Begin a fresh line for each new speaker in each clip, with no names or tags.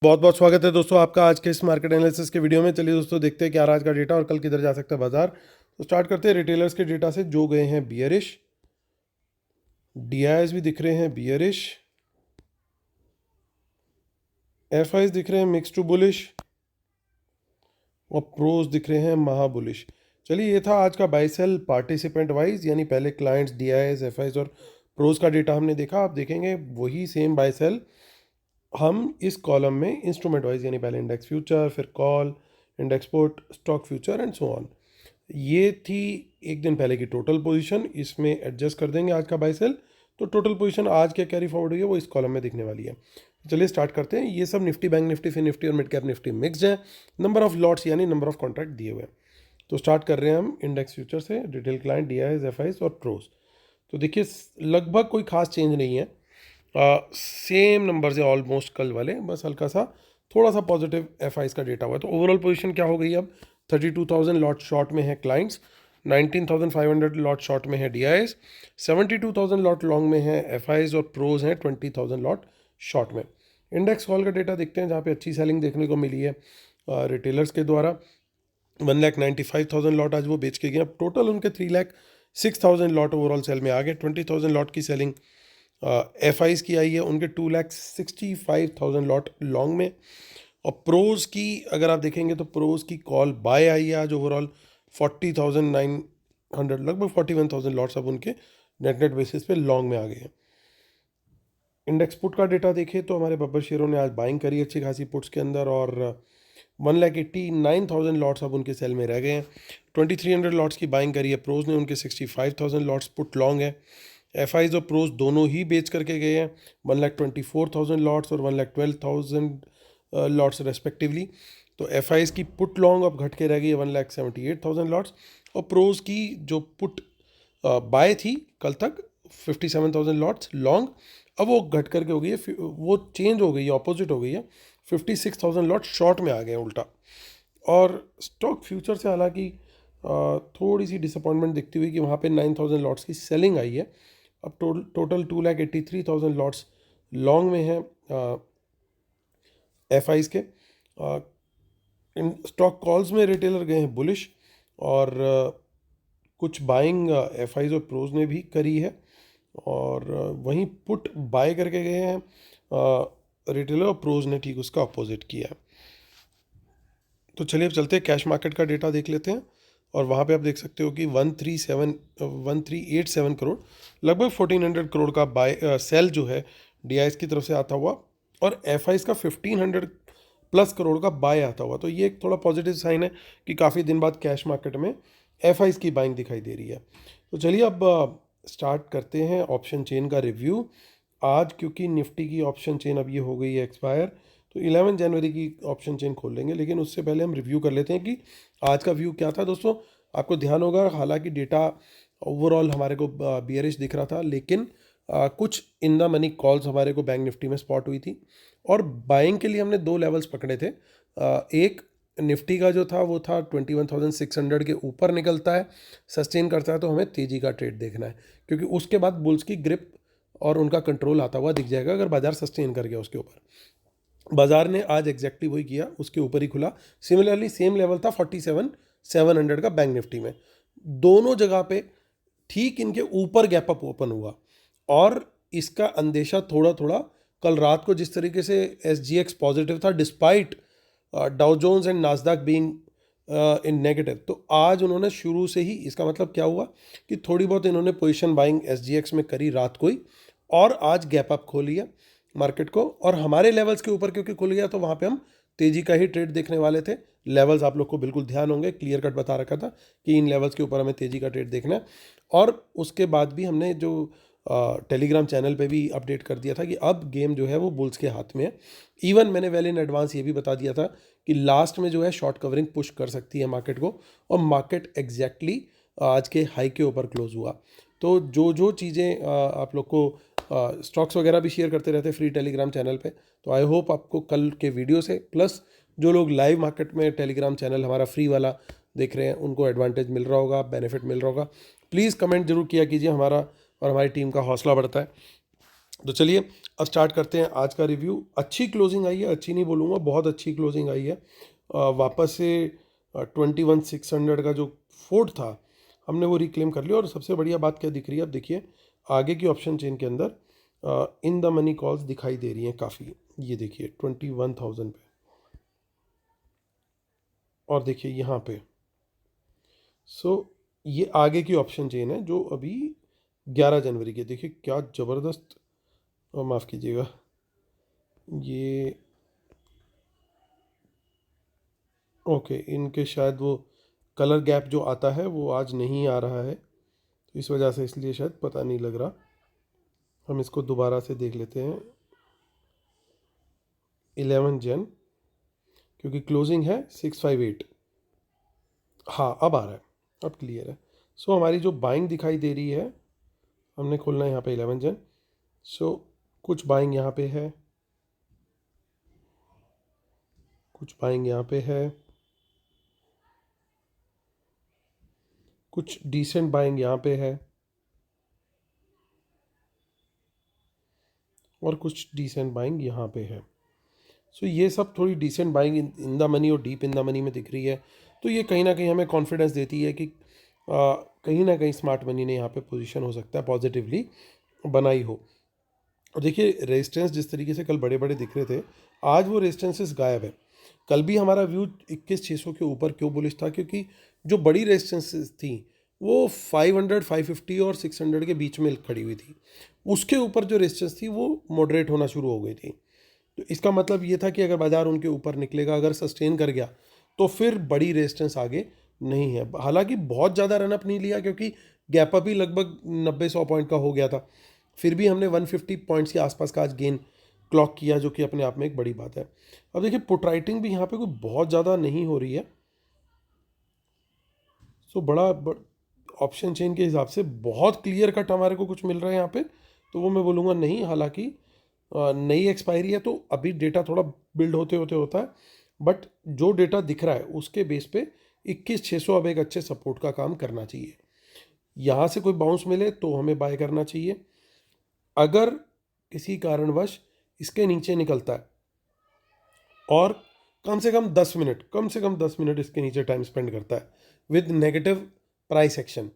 बहुत बहुत स्वागत है दोस्तों आपका आज के इस मार्केट एनालिसिस के वीडियो में। चलिए दोस्तों देखते हैं क्या रहा आज का डेटा और कल किधर जा सकता है बाजार। तो स्टार्ट करते हैं रिटेलर्स के डेटा से जो गए हैं बियरिश। डीआईएस भी दिख रहे हैं बियरिश, एफआईज दिख रहे हैं मिक्स टू बुलिश और प्रोज दिख रहे हैं महाबुलिश। चलिए ये था आज का बाय सेल पार्टिसिपेंट वाइज, यानी पहले क्लाइंट्स, डीआईएस, एफआईज और प्रोज का डेटा हमने देखा। आप देखेंगे वही सेम बाय सेल हम इस कॉलम में इंस्ट्रूमेंट वाइज, यानी पहले इंडेक्स फ्यूचर, फिर call, index put, stock future and so on. ये थी एक दिन पहले की टोटल पोजीशन, इसमें एडजस्ट कर देंगे आज का बाय सेल। तो टोटल पोजीशन आज क्या कैरी फॉरवर्ड हुई है वो इस कॉलम में दिखने वाली है। चलिए स्टार्ट करते हैं। ये सब निफ्टी, बैंक निफ्टी, फिर निफ्टी और मिड कैप निफ्टी मिक्स्ड है। नंबर ऑफ लॉट्स यानी नंबर ऑफ कॉन्ट्रैक्ट दिए हुए हैं। तो स्टार्ट कर रहे हैं हम इंडेक्स फ्यूचर से, रिटेल क्लाइंट, डीआईएस, एफआईज और प्रोज। तो देखिए लगभग कोई खास चेंज नहीं है, सेम नंबर्स है ऑलमोस्ट कल वाले, बस हल्का सा थोड़ा सा पॉजिटिव एफआईज का डेटा हुआ है। तो ओवरऑल पोजीशन क्या हो गई अब? 32,000 लॉट शॉर्ट में है क्लाइंट्स, 19,500 लॉट शॉर्ट में है डीआईएस, 72,000 लॉट लॉन्ग में है एफआईज और प्रोज हैं 20,000 लॉट शॉर्ट में। इंडेक्स कॉल का डेटा देखते हैं जहाँ पे अच्छी सेलिंग देखने को मिली है रिटेलर्स के द्वारा। 1,95,000 लॉट आज वो बेच के गए। अब टोटल उनके 3,06,000 लॉट ओवरऑल सेल में आ गए। 20,000 लॉट की सेलिंग एफआईज की आई है, उनके 2,65,000 लॉट लॉन्ग में। और प्रोज की अगर आप देखेंगे तो प्रोज की कॉल बाय आई है आज ओवरऑल 40,900, लगभग 41,000 लॉट्स अब उनके नेट बेसिस पे लॉन्ग में आ गए हैं। इंडेक्स पुट का डेटा देखें तो हमारे बब्बर शेयरों ने आज बाइंग करी अच्छी खासी पुट्स के अंदर, और 1,89,000 लॉट्स अब उनके सेल में रह गए हैं। 2,300 लॉट्स की बाइंग करी है प्रोज ने, उनके 65,000 लॉट्स पुट लॉन्ग है। एफआईज और प्रोज दोनों ही बेच करके गए हैं, 1,24,000 लॉट्स और 1,12,000 लॉट्स रेस्पेक्टिवली। तो एफआईज की पुट लॉन्ग अब घट के रह गई है 1,78,000 लॉट्स, और प्रोज की जो पुट बाय थी कल तक 57,000 लॉट्स लॉन्ग, अब वो घट करके हो गई है, वो चेंज हो गई है, ऑपोजिट हो गई है, 56,000 लॉट शॉर्ट में आ गए हैं उल्टा। और स्टॉक फ्यूचर से हालांकि थोड़ी सी डिसअपॉइंटमेंट दिखती हुई कि वहाँ पे 9,000 लॉट्स की सेलिंग आई है। अब टोटल 2,83,000 लॉट्स लॉन्ग में है एफआईज के। इन स्टॉक कॉल्स में रिटेलर गए हैं बुलिश, और कुछ बाइंग एफआईज और प्रोज ने भी करी है, और वहीं पुट बाय करके गए हैं रिटेलर, और प्रोज ने ठीक उसका अपोजिट किया है। तो चलिए अब चलते हैं कैश मार्केट का डेटा देख लेते हैं। और वहाँ पे आप देख सकते हो कि 1387 करोड़, लगभग 1,400 करोड़ का बाय सेल जो है डीआईएस की तरफ से आता हुआ, और एफआईज का 1,500 प्लस करोड़ का बाय आता हुआ। तो ये एक थोड़ा पॉजिटिव साइन है कि काफ़ी दिन बाद कैश मार्केट में एफआईज की बाइंग दिखाई दे रही है। तो चलिए अब स्टार्ट करते हैं ऑप्शन चेन का रिव्यू आज, क्योंकि निफ्टी की ऑप्शन चेन अब ये हो गई है एक्सपायर, तो 11 जनवरी की ऑप्शन चेन खोल लेंगे। लेकिन उससे पहले हम रिव्यू कर लेते हैं कि आज का व्यू क्या था। दोस्तों आपको ध्यान होगा हालांकि डेटा ओवरऑल हमारे को बियरिश दिख रहा था, लेकिन कुछ इन द मनी कॉल्स हमारे को बैंक निफ्टी में स्पॉट हुई थी, और बाइंग के लिए हमने दो लेवल्स पकड़े थे। एक निफ्टी का जो था वो था 21,600 के ऊपर निकलता है, सस्टेन करता है तो हमें तेज़ी का ट्रेड देखना है, क्योंकि उसके बाद बुल्स की ग्रिप और उनका कंट्रोल आता हुआ दिख जाएगा अगर बाजार सस्टेन कर गया उसके ऊपर। बाजार ने आज एग्जैक्टली वही किया, उसके ऊपर ही खुला। सिमिलरली सेम लेवल था 47,700 का बैंक निफ्टी में। दोनों जगह पे ठीक इनके ऊपर गैप अप ओपन हुआ, और इसका अंदेशा थोड़ा थोड़ा कल रात को जिस तरीके से SGX पॉजिटिव था despite Dow Jones and Nasdaq being in negative, तो आज उन्होंने शुरू से ही, इसका मतलब क्या हुआ कि थोड़ी बहुत इन्होंने पोजीशन बाइंग SGX में करी रात को ही, और आज गैप अप खोल लिया मार्केट को, और हमारे लेवल्स के ऊपर क्योंकि खुल गया तो वहाँ पे हम तेजी का ही ट्रेड देखने वाले थे। लेवल्स आप लोग को बिल्कुल ध्यान होंगे, क्लियर कट बता रखा था कि इन लेवल्स के ऊपर हमें तेजी का ट्रेड देखना है। और उसके बाद भी हमने जो टेलीग्राम चैनल पे भी अपडेट कर दिया था कि अब गेम जो है वो बुल्स के हाथ में है। इवन मैंने वेल इन एडवांस ये भी बता दिया था कि लास्ट में जो है शॉर्ट कवरिंग पुश कर सकती है मार्केट को, और मार्केट एग्जैक्टली आज के हाई के ऊपर क्लोज हुआ। तो जो जो चीज़ें आप लोग को स्टॉक्स वगैरह भी शेयर करते रहते फ्री टेलीग्राम चैनल पे, तो आई होप आपको कल के वीडियो से, प्लस जो लोग लाइव मार्केट में टेलीग्राम चैनल हमारा फ्री वाला देख रहे हैं उनको एडवांटेज मिल रहा होगा, बेनिफिट मिल रहा होगा। प्लीज़ कमेंट जरूर किया कीजिए, हमारा और हमारी टीम का हौसला बढ़ता है। तो चलिए अब स्टार्ट करते हैं आज का रिव्यू। अच्छी क्लोजिंग आई है, अच्छी नहीं बोलूँगा, बहुत अच्छी क्लोजिंग आई है। वापस से 21,600 का जो फोर्ट था हमने वो रिक्लेम कर लिया। और सबसे बढ़िया बात क्या दिख रही है, अब देखिए आगे की ऑप्शन चेन के अंदर इन द मनी कॉल्स दिखाई दे रही हैं काफ़ी। ये देखिए 21,000 पे, और देखिए यहाँ पे। सो ये आगे की ऑप्शन चेन है जो अभी 11 जनवरी की। देखिए क्या ज़बरदस्त, माफ़ कीजिएगा, ये ओके, इनके शायद वो कलर गैप जो आता है वो आज नहीं आ रहा है, तो इस वजह से, इसलिए शायद पता नहीं लग रहा। हम इसको दोबारा से देख लेते हैं। 11 जन, क्योंकि क्लोजिंग है 658। हाँ अब आ रहा है, अब क्लियर है। सो हमारी जो बाइंग दिखाई दे रही है, हमने खोलना है यहाँ पे 11 जन। सो कुछ बाइंग यहाँ पे है, कुछ बाइंग यहाँ पे है, कुछ डिसेंट बाइंग यहाँ पे है, और कुछ डिसेंट बाइंग यहाँ पे है। सो ये सब थोड़ी decent buying in the money और डीप इन द मनी में दिख रही है। तो ये कहीं ना कहीं हमें कॉन्फिडेंस देती है कि कहीं ना कहीं स्मार्ट मनी ने यहाँ पे पोजीशन हो सकता है पॉजिटिवली बनाई हो। और देखिए रेजिस्टेंस जिस तरीके से कल बड़े बड़े दिख रहे थे, आज वो रेजिस्टेंसेस गायब है। कल भी हमारा व्यू 21,600 के ऊपर क्यों बुलिश था, क्योंकि जो बड़ी रेजिस्टेंसेस थी वो 500, 550 और 600 के बीच में खड़ी हुई थी। उसके ऊपर जो रेजिस्टेंस थी वो मॉडरेट होना शुरू हो गई थी। तो इसका मतलब ये था कि अगर बाजार उनके ऊपर निकलेगा, अगर सस्टेन कर गया, तो फिर बड़ी रेजिस्टेंस आगे नहीं है। हालांकि बहुत ज़्यादा रनअप नहीं लिया, क्योंकि गैप अप ही लगभग 90-100 पॉइंट का हो गया था। फिर भी हमने 150 पॉइंट्स के आसपास का आज गेन क्लॉक किया, जो कि अपने आप में एक बड़ी बात है। अब देखिए पुट राइटिंग भी यहाँ पे कोई बहुत ज़्यादा नहीं हो रही है। सो ऑप्शन चेन के हिसाब से बहुत क्लियर कट हमारे को कुछ मिल रहा है यहाँ पे, तो वो मैं बोलूँगा नहीं। हालांकि नई एक्सपायरी है तो अभी डेटा थोड़ा बिल्ड होते होते होता है, बट जो डेटा दिख रहा है उसके बेस पे 21,600 अब एक अच्छे सपोर्ट का काम करना चाहिए। यहाँ से कोई बाउंस मिले तो हमें बाय करना चाहिए। अगर किसी कारणवश इसके नीचे निकलता है और कम से कम 10 मिनट इसके नीचे टाइम स्पेंड करता है विद नेगेटिव प्राइस एक्शन,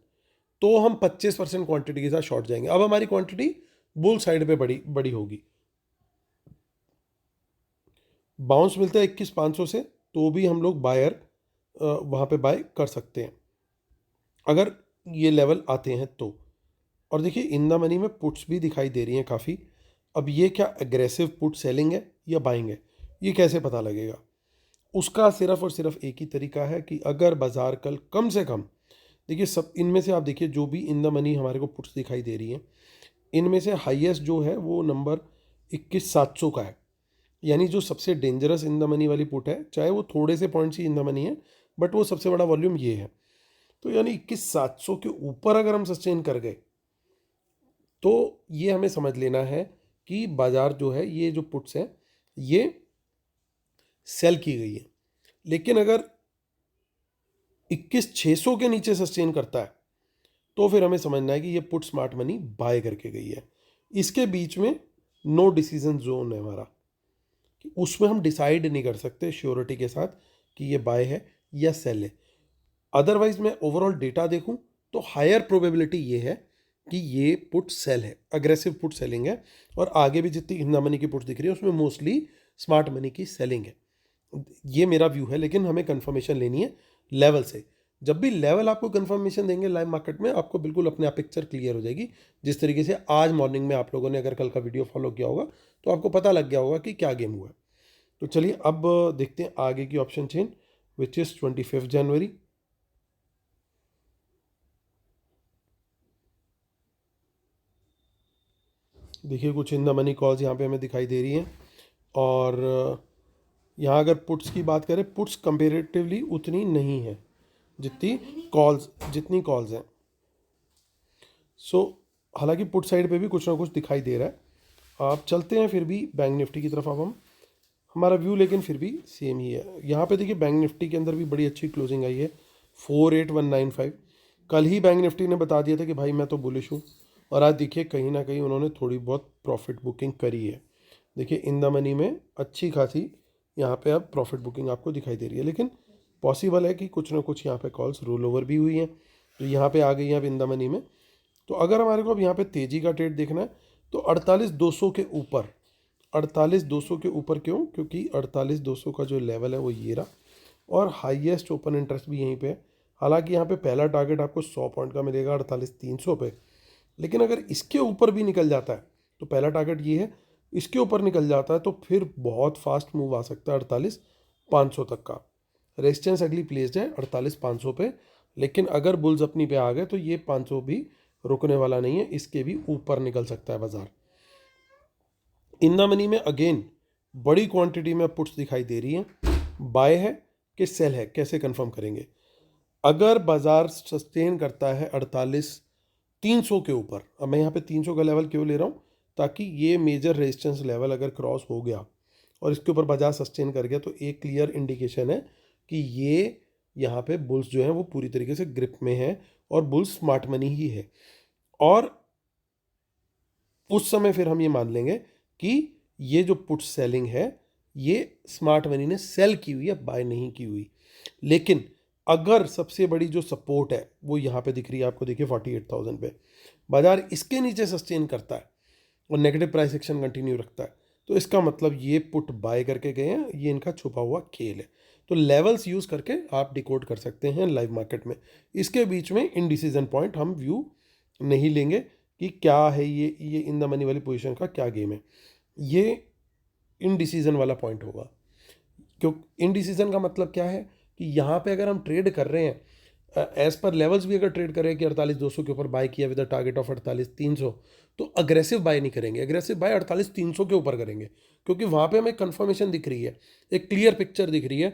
तो हम 25% क्वांटिटी के साथ शॉर्ट जाएंगे। अब हमारी क्वांटिटी बुल साइड पे बड़ी बड़ी होगी। बाउंस मिलता है 21,500 से, तो भी हम लोग बायर वहाँ पे बाय कर सकते हैं अगर ये लेवल आते हैं तो। और देखिए इन द मनी में पुट्स भी दिखाई दे रही हैं काफ़ी। अब ये क्या एग्रेसिव पुट सेलिंग है या बाइंग है, ये कैसे पता लगेगा? उसका सिर्फ और सिर्फ एक ही तरीका है कि अगर बाजार कल कम से कम, देखिए सब इनमें से आप देखिए जो भी इन द मनी हमारे को पुट्स दिखाई दे रही हैं, इनमें से हाईएस्ट जो है वो नंबर 21,700 का है। यानी जो सबसे डेंजरस इन द मनी वाली पुट है, चाहे वो थोड़े से points he in the money है, बट वो सबसे बड़ा वॉल्यूम ये है। तो यानी 21,700 के ऊपर अगर हम सस्टेन कर गए, तो ये हमें समझ लेना है कि बाजार जो है, ये जो पुट्स हैं ये सेल की गई है। लेकिन अगर 21,600 के नीचे सस्टेन करता है, तो फिर हमें समझना है कि ये पुट स्मार्ट मनी बाय करके गई है। इसके बीच में नो डिसीजन जोन है हमारा, कि उसमें हम डिसाइड नहीं कर सकते श्योरिटी के साथ कि ये बाय है या सेल है। अदरवाइज मैं ओवरऑल डेटा देखूं तो हायर प्रोबेबिलिटी ये है कि ये पुट सेल है, अग्रेसिव पुट सेलिंग है। और आगे भी जितनी इन द मनी की पुट दिख रही है उसमें मोस्टली स्मार्ट मनी की सेलिंग है। ये मेरा व्यू है, लेकिन हमें कंफर्मेशन लेनी है लेवल से। जब भी लेवल आपको कंफर्मेशन देंगे लाइव मार्केट में, आपको बिल्कुल अपने आप पिक्चर क्लियर हो जाएगी। जिस तरीके से आज मॉर्निंग में आप लोगों ने अगर कल का वीडियो फॉलो किया होगा तो आपको पता लग गया होगा कि क्या गेम हुआ है। तो चलिए अब देखते हैं आगे की ऑप्शन चेन, विच इज़ 25 जनवरी। देखिए कुछ इन द मनी कॉल्स यहाँ पे हमें दिखाई दे रही हैं। और यहाँ अगर पुट्स की बात करें, पुट्स कंपेरेटिवली उतनी नहीं है जितनी कॉल्स हैं। सो हालांकि पुट साइड पे भी कुछ ना कुछ दिखाई दे रहा है। आप चलते हैं फिर भी बैंक निफ्टी की तरफ। अब हम हमारा व्यू लेकिन फिर भी सेम ही है। यहाँ पे देखिए बैंक निफ्टी के अंदर भी बड़ी अच्छी क्लोजिंग आई है, 48,195। कल ही बैंक निफ्टी ने बता दिया था कि भाई मैं तो बुलिश हूँ, और आज देखिए कहीं ना कहीं उन्होंने थोड़ी बहुत प्रॉफिट बुकिंग करी है। देखिए इन द मनी में अच्छी खासी यहाँ पे अब प्रॉफिट बुकिंग आपको दिखाई दे रही है, लेकिन पॉसिबल है कि कुछ ना कुछ यहाँ पे कॉल्स रोल ओवर भी हुई हैं तो यहाँ पे आ गई हैं अब इन द मनी में। तो अगर हमारे को अब यहाँ पे तेज़ी का ट्रेड देखना है तो 48,200 के ऊपर, 48,200 के ऊपर क्यों, क्योंकि 48,200 का जो लेवल है वो ये रहा और हाईएस्ट ओपन इंटरेस्ट भी यहीं पे है। हालांकि यहाँ पे पहला टारगेट आपको 100 पॉइंट का मिलेगा 48,300 पे, लेकिन अगर इसके ऊपर भी निकल जाता है तो पहला टारगेट ये है, इसके ऊपर निकल जाता है तो फिर बहुत फास्ट मूव आ सकता है 48,500 तक का। रेजिस्टेंस अगली प्लेस्ड है 48,500 पे, लेकिन अगर बुल्स अपनी पे आ गए तो ये 500 भी रुकने वाला नहीं है, इसके भी ऊपर निकल सकता है बाजार। इन द मनी में अगेन बड़ी क्वांटिटी में पुट्स दिखाई दे रही हैं, बाय है कि सेल है, कैसे कंफर्म करेंगे। अगर बाजार सस्टेन करता है 48,300 के ऊपर, अब मैं यहाँ पे 300 का लेवल क्यों ले रहा हूँ, ताकि ये मेजर रेजिस्टेंस लेवल अगर क्रॉस हो गया और इसके ऊपर बाजार सस्टेन कर गया तो एक क्लियर इंडिकेशन है कि ये यहाँ पे बुल्स जो हैं वो पूरी तरीके से ग्रिप में है और बुल्स स्मार्ट मनी ही है। और उस समय फिर हम ये मान लेंगे कि ये जो पुट सेलिंग है ये स्मार्ट मनी ने सेल की हुई है, बाय नहीं की हुई। लेकिन अगर सबसे बड़ी जो सपोर्ट है वो यहाँ पे दिख रही है आपको, देखिए 48,000 पे, बाजार इसके नीचे सस्टेन करता है और नेगेटिव प्राइस एक्शन कंटिन्यू रखता है तो इसका मतलब ये पुट बाय करके गए हैं, ये इनका छुपा हुआ खेल है। तो लेवल्स यूज़ करके आप डिकोड कर सकते हैं लाइव मार्केट में। इसके बीच में इनडिसीजन पॉइंट हम व्यू नहीं लेंगे कि क्या है ये इन द मनी वाली पोजीशन का क्या गेम है, ये इनडिसीजन वाला पॉइंट होगा। क्यों इनडिसीजन का मतलब क्या है कि यहाँ पे अगर हम ट्रेड कर रहे हैं एज पर लेवल्स भी अगर ट्रेड करें कि 48,200 के ऊपर बाय किया विद द टारगेट ऑफ 48,300, तो अग्रेसिव बाय नहीं करेंगे, अग्रेसिव बाय 48,300 के ऊपर करेंगे, क्योंकि वहाँ पे हमें कंफर्मेशन दिख रही है, एक क्लियर पिक्चर दिख रही है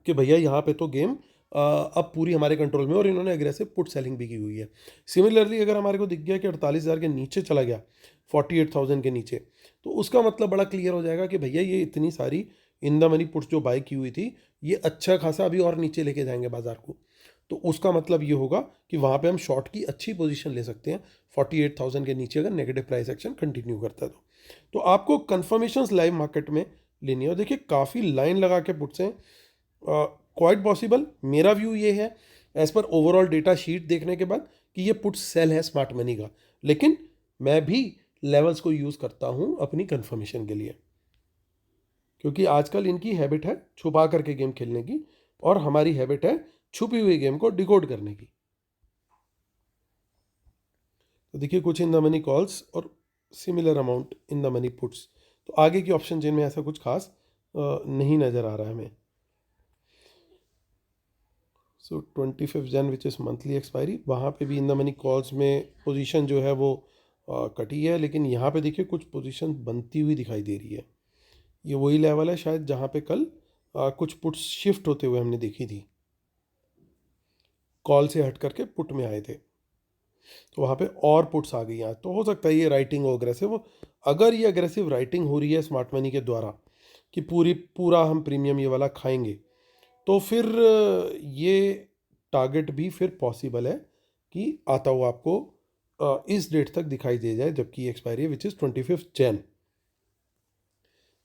कि भैया यहाँ पे तो गेम अब पूरी हमारे कंट्रोल में और इन्होंने एग्रेसिव पुट सेलिंग भी की हुई है। सिमिलरली अगर हमारे को दिख गया कि 48,000 के नीचे चला गया, 48,000 के नीचे, तो उसका मतलब बड़ा क्लियर हो जाएगा कि भैया ये इतनी सारी इन द मनी पुट्स जो बाय की हुई थी ये अच्छा खासा अभी और नीचे लेके जाएंगे बाजार को। तो उसका मतलब ये होगा कि वहाँ पे हम शॉर्ट की अच्छी पोजीशन ले सकते हैं 48,000 के नीचे अगर नेगेटिव प्राइस एक्शन कंटिन्यू करता है तो आपको कंफर्मेशंस लाइव मार्केट में लेनी है। और देखिए काफ़ी लाइन लगा के पुट्स हैं, क्वाइट पॉसिबल, मेरा व्यू ये है as per overall data sheet देखने के बाद कि ये पुट सेल है स्मार्ट मनी का, लेकिन मैं भी लेवल्स को यूज़ करता हूँ अपनी कंफर्मेशन के लिए, क्योंकि आजकल इनकी हैबिट है छुपा करके गेम खेलने की और हमारी हैबिट है छुपी हुई गेम को डिकोड करने की। तो देखिए कुछ इन द मनी कॉल्स और similar amount in the money puts, तो आगे की ऑप्शन चेन में ऐसा कुछ खास नहीं नज़र आ रहा है हमें। सो 25 जन विच इज़ मंथली एक्सपायरी, वहाँ पे भी इन द मनी कॉल्स में पोजीशन जो है वो कटी है, लेकिन यहाँ पे देखिए कुछ पोजीशन बनती हुई दिखाई दे रही है। ये वही लेवल है शायद जहाँ पे कल कुछ पुट्स शिफ्ट होते हुए हमने देखी थी, कॉल से हट करके पुट में आए थे, तो वहाँ पे और पुट्स आ गई आज। तो हो सकता है ये राइटिंग हो अग्रेसिव, अगर ये अग्रेसिव राइटिंग हो रही है स्मार्ट मनी के द्वारा कि पूरा हम प्रीमियम ये वाला खाएंगे, तो फिर ये टारगेट भी फिर पॉसिबल है कि आता हुआ आपको इस डेट तक दिखाई दे जाए, जबकि एक्सपायरी विच इज़ 25 जैन,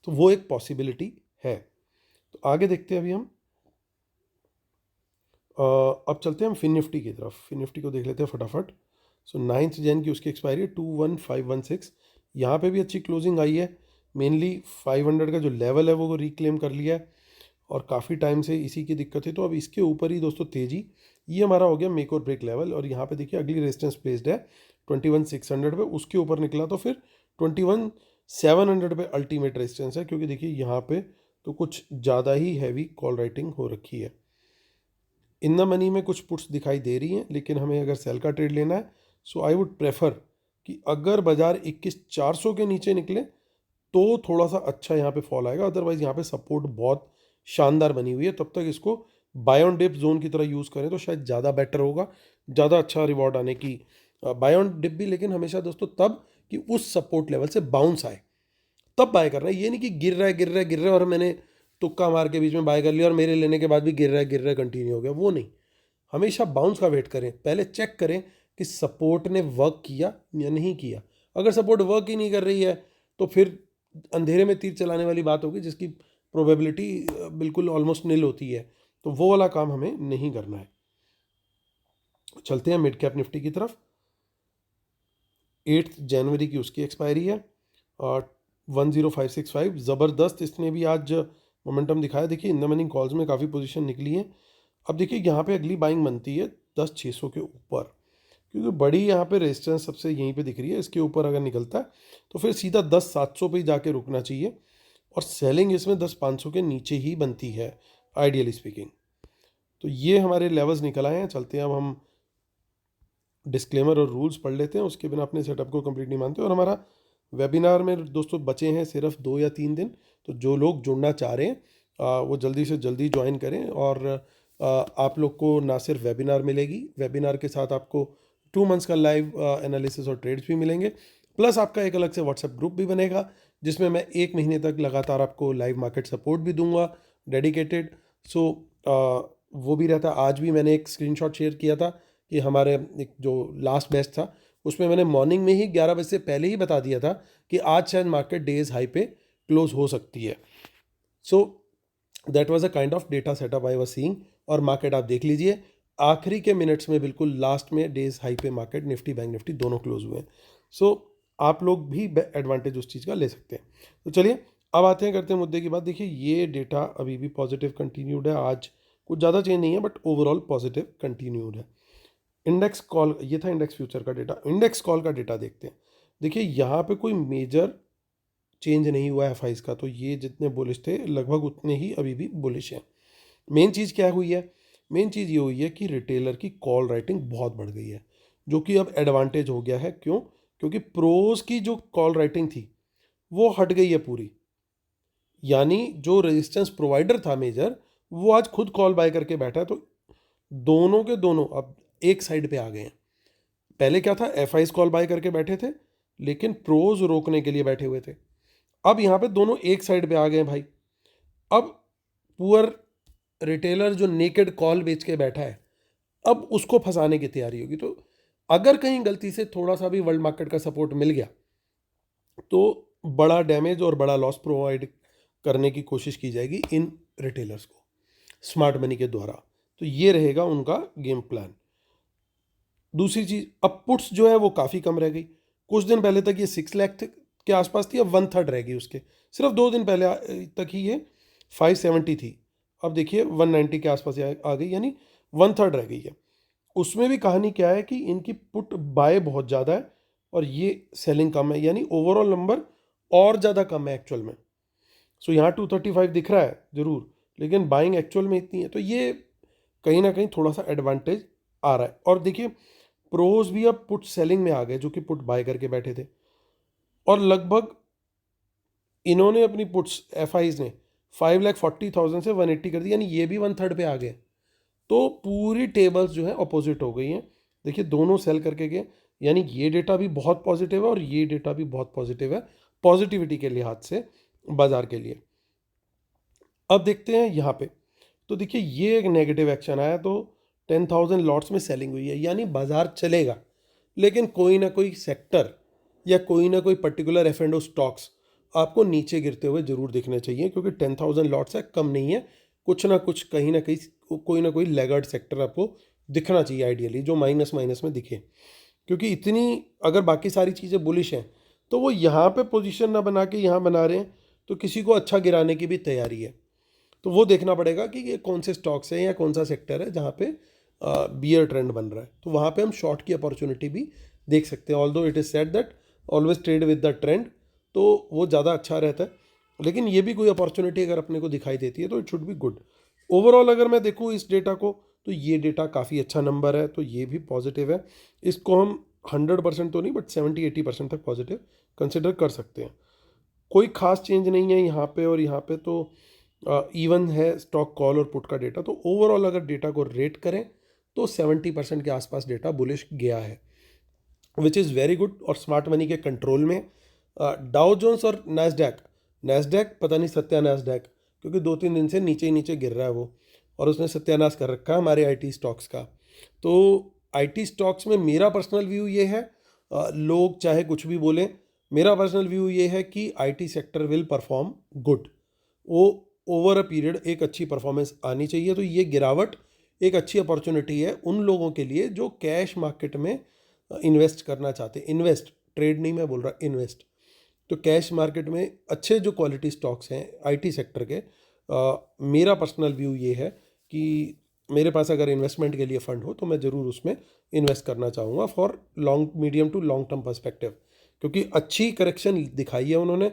तो वो एक पॉसिबिलिटी है। तो आगे देखते हैं अभी हम अब चलते हैं हम फिन निफ्टी की तरफ, फिन निफ्टी को देख लेते हैं फटाफट। सो 9 जैन की उसकी एक्सपायरी है 21,516, यहाँ पे भी अच्छी क्लोजिंग आई है, मेनली 500 का जो लेवल है वो रिक्लेम कर लिया है और काफ़ी टाइम से इसी की दिक्कत है, तो अब इसके ऊपर ही दोस्तों तेज़ी, ये हमारा हो गया मेक और ब्रेक लेवल। और यहाँ पे देखिए अगली रेजिस्टेंस प्लेस्ड है 21,600 पे, उसके ऊपर निकला तो फिर 21,700 पे अल्टीमेट रेजिस्टेंस है, क्योंकि देखिए यहाँ पे तो कुछ ज़्यादा ही हैवी कॉल राइटिंग हो रखी है। इन द मनी में कुछ पुट्स दिखाई दे रही हैं, लेकिन हमें अगर सेल का ट्रेड लेना है सो आई वुड प्रेफर कि अगर बाजार 21,400 के नीचे निकले तो थोड़ा सा अच्छा यहाँ पे फॉल आएगा, अदरवाइज यहाँ पे सपोर्ट बहुत शानदार बनी हुई है, तब तक इसको बाय ऑन डिप जोन की तरह यूज़ करें तो शायद ज़्यादा बेटर होगा, ज़्यादा अच्छा रिवॉर्ड आने की। बाय ऑन डिप भी लेकिन हमेशा दोस्तों तब कि उस सपोर्ट लेवल से बाउंस आए तब बाय करना है, ये नहीं कि गिर रहा है गिर रहा है गिर रहा है और मैंने तुक्का मार के बीच में बाय कर लिया और मेरे लेने के बाद भी गिर रहा है कंटिन्यू हो गया, वो नहीं। हमेशा बाउंस का वेट करें, पहले चेक करें कि सपोर्ट ने वर्क किया या नहीं किया। अगर सपोर्ट वर्क ही नहीं कर रही है तो फिर अंधेरे में तीर चलाने वाली बात होगी, जिसकी प्रोबेबिलिटी बिल्कुल ऑलमोस्ट नील होती है। तो वो वाला काम हमें नहीं करना है। चलते हैं मिड कैप निफ्टी की तरफ। 8 जनवरी की उसकी एक्सपायरी है और 10565, ज़बरदस्त इसने भी आज मोमेंटम दिखाया। देखिए इन द मनी कॉल्स में काफ़ी पोजीशन निकली है। अब देखिए यहाँ पे अगली बाइंग बनती है 10,600 के ऊपर, क्योंकि बड़ी यहाँ पे रेजिस्टेंस सबसे यहीं पे दिख रही है। इसके ऊपर अगर निकलता है तो फिर सीधा 10,700 पे ही जाके रुकना चाहिए, और सेलिंग इसमें 10,500 के नीचे ही बनती है आइडियली स्पीकिंग। तो ये हमारे लेवल्स निकल आए हैं। चलते हैं अब हम डिस्क्लेमर और रूल्स पढ़ लेते हैं, उसके बिना अपने सेटअप को कंप्लीट नहीं मानते। और हमारा वेबिनार में दोस्तों बचे हैं सिर्फ 2 या 3 दिन, तो जो लोग जुड़ना चाह रहे हैं वो जल्दी से जल्दी ज्वाइन करें। और आप लोग को ना सिर्फ वेबिनार मिलेगी, वेबिनार के साथ आपको 2 मंथ्स का लाइव एनालिसिस और ट्रेड्स भी मिलेंगे, प्लस आपका एक अलग से व्हाट्सएप ग्रुप भी बनेगा, जिसमें मैं 1 महीने तक लगातार आपको लाइव मार्केट सपोर्ट भी दूंगा डेडिकेटेड। सो वो भी रहता है। आज भी मैंने एक स्क्रीनशॉट शेयर किया था कि हमारे एक जो लास्ट बैच था उसमें मैंने मॉर्निंग में ही 11 बजे से पहले ही बता दिया था कि आज शायद मार्केट डेज हाई पे क्लोज हो सकती है। So that was a kind of data setup I was seeing, और मार्केट आप देख लीजिए आखिरी के मिनट्स में बिल्कुल लास्ट में डेज हाई पे मार्केट निफ्टी बैंक निफ्टी दोनों क्लोज हुए हैं। सो आप लोग भी एडवांटेज उस चीज़ का ले सकते हैं। तो चलिए अब आते हैं, करते हैं मुद्दे की बात। देखिए ये डेटा अभी भी पॉजिटिव कंटिन्यूड है, आज कुछ ज़्यादा चेंज नहीं है बट ओवरऑल पॉजिटिव कंटिन्यूड है। इंडेक्स कॉल, ये था इंडेक्स फ्यूचर का डेटा। इंडेक्स कॉल का डेटा देखते हैं। देखिए यहाँ पे कोई मेजर चेंज नहीं हुआ है एफआईज का, तो ये जितने बुलिश थे लगभग उतने ही अभी भी बुलिश हैं। मेन चीज़ क्या हुई है? मेन चीज़ ये हुई है कि रिटेलर की कॉल राइटिंग बहुत बढ़ गई है, जो कि अब एडवांटेज हो गया है। क्यों? क्योंकि प्रोज की जो कॉल राइटिंग थी वो हट गई है पूरी, यानी जो रेजिस्टेंस प्रोवाइडर था मेजर, वो आज खुद कॉल बाय करके बैठा है। तो दोनों के दोनों अब एक साइड पे आ गए हैं। पहले क्या था, एफआईज कॉल बाय करके बैठे थे लेकिन प्रोज रोकने के लिए बैठे हुए थे। अब यहाँ पे दोनों एक साइड पे आ गए भाई। अब पुअर रिटेलर जो नेकेड कॉल बेच के बैठा है, अब उसको फंसाने की तैयारी होगी। तो अगर कहीं गलती से थोड़ा सा भी वर्ल्ड मार्केट का सपोर्ट मिल गया तो बड़ा डैमेज और बड़ा लॉस प्रोवाइड करने की कोशिश की जाएगी इन रिटेलर्स को स्मार्ट मनी के द्वारा। तो ये रहेगा उनका गेम प्लान। दूसरी चीज़, अब पुट्स जो है वो काफ़ी कम रह गई। कुछ दिन पहले तक ये 6 लाख के आसपास थी, अब 1/3 रह गई उसके। सिर्फ 2 दिन पहले तक ही ये 570 थी, अब देखिए 190 के आसपास आ गई, यानी 1/3 रह गई है। उसमें भी कहानी क्या है कि इनकी पुट बाय बहुत ज़्यादा है और ये सेलिंग कम है, यानी ओवरऑल नंबर और ज़्यादा कम है एक्चुअल में। सो यहाँ 235 दिख रहा है ज़रूर, लेकिन बाइंग एक्चुअल में इतनी है। तो ये कहीं ना कहीं थोड़ा सा एडवांटेज आ रहा है। और देखिए प्रोज भी अब पुट सेलिंग में आ गए, जो कि पुट बाय करके बैठे थे, और लगभग इन्होंने अपनी पुट्स एफआईज ने 5,40,000 से 180 कर दी, यानी ये भी 1/3 पे आ गए। तो पूरी टेबल्स जो है अपोजिट हो गई हैं। देखिए दोनों सेल करके गए, यानी ये डेटा भी बहुत पॉजिटिव है और ये डेटा भी बहुत पॉजिटिव है पॉजिटिविटी के लिहाज से बाजार के लिए। अब देखते हैं यहाँ पे, तो देखिए ये एक नेगेटिव एक्शन आया, तो 10,000 लॉट्स में सेलिंग हुई है, यानी बाजार चलेगा लेकिन कोई ना कोई सेक्टर या कोई ना कोई particular F and O stocks आपको नीचे गिरते हुए जरूर दिखने चाहिए, क्योंकि 10,000 लॉट्स है, कम नहीं है। कुछ ना कुछ कहीं ना कहीं कोई ना कोई लेगर्ड सेक्टर आपको दिखना चाहिए आइडियली, जो माइनस माइनस में दिखे। क्योंकि इतनी अगर बाकी सारी चीज़ें बुलिश हैं तो वो यहाँ पे पोजीशन ना बना के यहाँ बना रहे हैं, तो किसी को अच्छा गिराने की भी तैयारी है। तो वो देखना पड़ेगा कि ये कौन से स्टॉक्स हैं या कौन सा सेक्टर है जहाँ पे बियर ट्रेंड बन रहा है, तो वहाँ पे हम शॉर्ट की अपॉर्चुनिटी भी देख सकते हैं। Although it is said that always trade with the trend, तो वो ज़्यादा अच्छा रहता है, लेकिन ये भी कोई अपॉर्चुनिटी अगर अपने को दिखाई देती है तो it should be good. Overall अगर मैं देखूँ इस डेटा को, तो ये डेटा काफ़ी अच्छा नंबर है, तो ये भी पॉजिटिव है। इसको हम 100% तो नहीं बट 70-80% तक पॉजिटिव कंसिडर कर सकते हैं। कोई खास चेंज नहीं है यहाँ पे और यहाँ पे, तो इवन है स्टॉक कॉल और पुट का डेटा। तो ओवरऑल अगर डेटा को रेट करें तो 70% के आसपास डेटा बुलिश गया है, विच इज़ वेरी गुड और स्मार्ट मनी के कंट्रोल में। डाउ जोन्स और नैस्डैक, नैस्डैक पता नहीं सत्यानाश, क्योंकि 2-3 दिन से नीचे ही नीचे गिर रहा है वो, और उसने सत्यानाश कर रखा है हमारे आईटी स्टॉक्स का। तो आईटी स्टॉक्स में मेरा पर्सनल व्यू ये है, लोग चाहे कुछ भी बोलें, मेरा पर्सनल व्यू ये है कि IT sector will perform good. वो ओवर अ पीरियड एक अच्छी परफॉर्मेंस आनी चाहिए। तो ये गिरावट एक अच्छी अपॉर्चुनिटी है उन लोगों के लिए जो कैश मार्केट में इन्वेस्ट करना चाहते हैं। इन्वेस्ट, ट्रेड नहीं मैं बोल रहा, इन्वेस्ट। तो कैश मार्केट में अच्छे जो क्वालिटी स्टॉक्स हैं आईटी सेक्टर के, मेरा पर्सनल व्यू ये है कि मेरे पास अगर इन्वेस्टमेंट के लिए फ़ंड हो तो मैं ज़रूर उसमें इन्वेस्ट करना चाहूँगा for long, medium to long term perspective, क्योंकि अच्छी करेक्शन दिखाई है उन्होंने।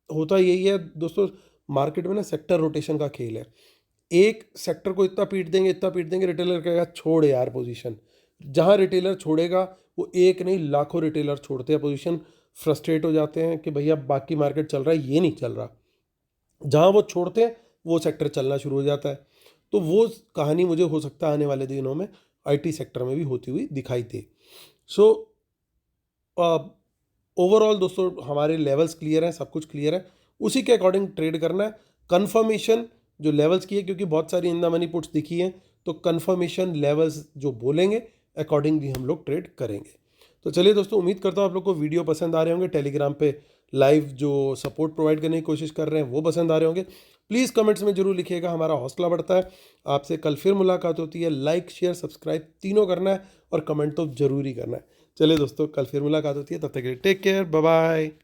होता यही है दोस्तों, मार्केट में ना सेक्टर रोटेशन का खेल है। एक सेक्टर को इतना पीट देंगे, रिटेलर कहेगा छोड़ यार पोजीशन। जहाँ रिटेलर छोड़ेगा, वो एक नहीं लाखों रिटेलर छोड़ते हैं पोजीशन, फ्रस्ट्रेट हो जाते हैं कि भैया बाकी मार्केट चल रहा है, ये नहीं चल रहा। जहाँ वो छोड़ते हैं वो सेक्टर चलना शुरू हो जाता है। तो वो कहानी मुझे हो सकता है आने वाले दिनों में आईटी सेक्टर में भी होती हुई दिखाई दे। सो ओवरऑल दोस्तों हमारे लेवल्स क्लियर हैं, सब कुछ क्लियर है, उसी के अकॉर्डिंग ट्रेड करना है। कन्फर्मेशन जो लेवल्स की है, क्योंकि बहुत सारी इन द मनी पुट्स दिखी हैं, तो कन्फर्मेशन लेवल्स जो बोलेंगे अकॉर्डिंगली हम लोग ट्रेड करेंगे। तो चलिए दोस्तों, उम्मीद करता हूँ आप लोग को वीडियो पसंद आ रहे होंगे। टेलीग्राम पे लाइव जो सपोर्ट प्रोवाइड करने की कोशिश कर रहे हैं वो पसंद आ रहे होंगे। प्लीज़ कमेंट्स में जरूर लिखिएगा, हमारा हौसला बढ़ता है। आपसे कल फिर मुलाकात होती है। लाइक शेयर सब्सक्राइब तीनों करना है और कमेंट तो जरूर ही करना है। चलिए दोस्तों, कल फिर मुलाकात होती है, तब तक के लिए टेक केयर, बाय बाय।